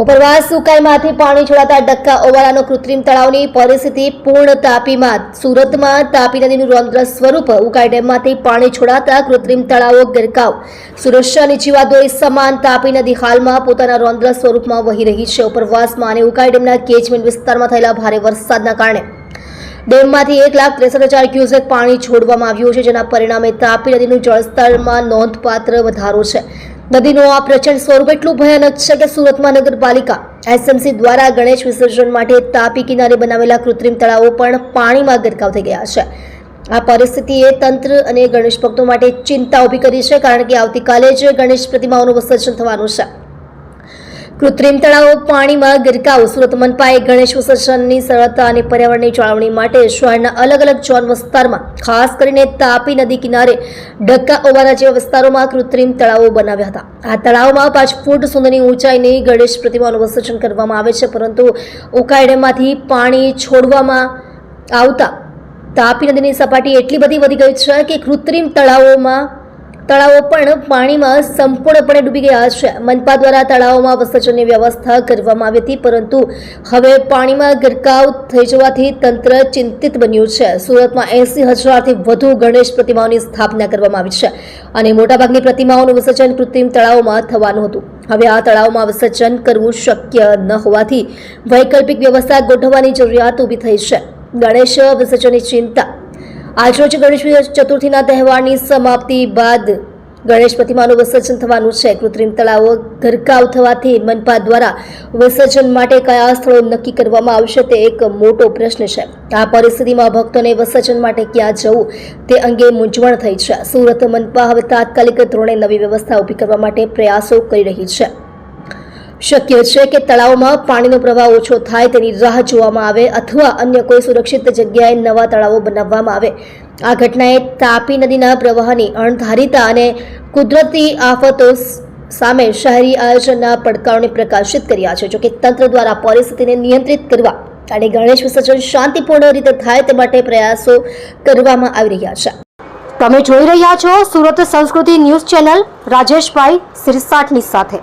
ઉપરવાસ સુકાઈમાંથી પાણી છોડાતા ડક્કા ઓવાળાનો કૃત્રિમ તળાવની પરિસ્થિતિ પૂર્ણ તાપીમાં. સુરતમાં તાપી નદીનું રૌદ્ર સ્વરૂપ. ઉકાઈ ડેમમાંથી પાણી છોડાતા કૃત્રિમ તળાવો ગરકાવ. સુરક્ષાની જીવાદોરી સમાન તાપી નદી હાલમાં પોતાના રૌદ્ર સ્વરૂપમાં વહી રહી છે. ઉપરવાસમાં અને ઉકાઈ ડેમના કેચમેન્ટ વિસ્તારમાં થયેલા ભારે વરસાદના કારણે ડેમમાંથી 1,63,000 ક્યુસેક પાણી છોડવામાં આવ્યું છે, જેના પરિણામે તાપી નદીનું જળસ્તરમાં નોંધપાત્ર વધારો છે. નદીનું આ પ્રચંડ સ્વરૂપ એટલું ભયાનક છે કે સુરતમાં નગરપાલિકા એસએમસી દ્વારા ગણેશ વિસર્જન માટે તાપી કિનારે બનાવેલા કૃત્રિમ તળાવો પણ પાણીમાં ગરકાવ થઈ ગયા છે. આ પરિસ્થિતિએ તંત્ર અને ગણેશ ભક્તો માટે ચિંતા ઊભી કરી છે, કારણ કે આવતીકાલે જ ગણેશ પ્રતિમાઓનું વિસર્જન થવાનું છે. કૃત્રિમ તળાવો પાણીમાં ગરકાવ. સુરત મનપાએ ગણેશ વિસર્જનની સરળતા અને પર્યાવરણની જાળવણી માટે શહેરના અલગ અલગ ઝોન વિસ્તારમાં, ખાસ કરીને તાપી નદી કિનારે ડક્કા ઓવારા જેવા વિસ્તારોમાં કૃત્રિમ તળાવો બનાવ્યા હતા. આ તળાવમાં 5 ફૂટ સુધીની ઊંચાઈની ગણેશ પ્રતિમાનું વિસર્જન કરવામાં આવે છે, પરંતુ ઉકાઈ ડેમમાંથી પાણી છોડવામાં આવતા તાપી નદીની સપાટી એટલી બધી વધી ગઈ છે કે કૃત્રિમ તળાવો પણ પાણીમાં સંપૂર્ણપણે ડૂબી ગયા છે. મનપા દ્વારા તળાવોમાં વિસર્જનની વ્યવસ્થા કરવામાં આવી હતી, પરંતુ હવે પાણીમાં ગરકાવ થઈ જવાથી તંત્ર ચિંતિત બન્યું છે. સુરતમાં 80,000થી વધુ ગણેશ પ્રતિમાઓની સ્થાપના કરવામાં આવી છે અને મોટાભાગની પ્રતિમાઓનું વિસર્જન કૃત્રિમ તળાવોમાં થવાનું હતું. હવે આ તળાવમાં વિસર્જન કરવું શક્ય ન હોવાથી વૈકલ્પિક વ્યવસ્થા ગોઠવવાની જરૂરિયાત ઊભી થઈ છે. ગણેશ વિસર્જનની ચિંતા. આજરોજ ગણેશ ચતુર્થીના તહેવારની સમાપ્તિ બાદ ગણેશ પ્રતિમાનું વિસર્જન થવાનું છે. કૃત્રિમ તળાવો ગરકાવ થવાથી મનપા દ્વારા વિસર્જન માટે કયા સ્થળો નક્કી કરવામાં આવશે તે એક મોટો પ્રશ્ન છે. આ પરિસ્થિતિમાં ભક્તોને વિસર્જન માટે ક્યાં જવું તે અંગે મૂંઝવણ થઈ છે. સુરત મનપા હવે તાત્કાલિક ધોરણે નવી વ્યવસ્થા ઊભી કરવા માટે પ્રયાસો કરી રહી છે. શક્ય છે કે તળાવમાં પાણીનો પ્રવાહ ઓછો થાય તેની રાહ જોવામાં આવે અથવા અન્ય કોઈ સુરક્ષિત જગ્યાએ નવા તળાવો બનાવવામાં આવે. આ ઘટનાએ તાપી નદીના પ્રવાહની અણધારીતા અને કુદરતી આફતો સામે શહેરી આયોજનના પડકારોને પ્રકાશિત કર્યા છે. જોકે તંત્ર દ્વારા પરિસ્થિતિને નિયંત્રિત કરવા અને ગણેશ વિસર્જન શાંતિપૂર્ણ રીતે થાય તે માટે પ્રયાસો કરવામાં આવી રહ્યા છે. તમે જોઈ રહ્યા છો સુરત સંસ્કૃતિ ન્યૂઝ ચેનલ રાજેશભાઈ સિરસાટની સાથે.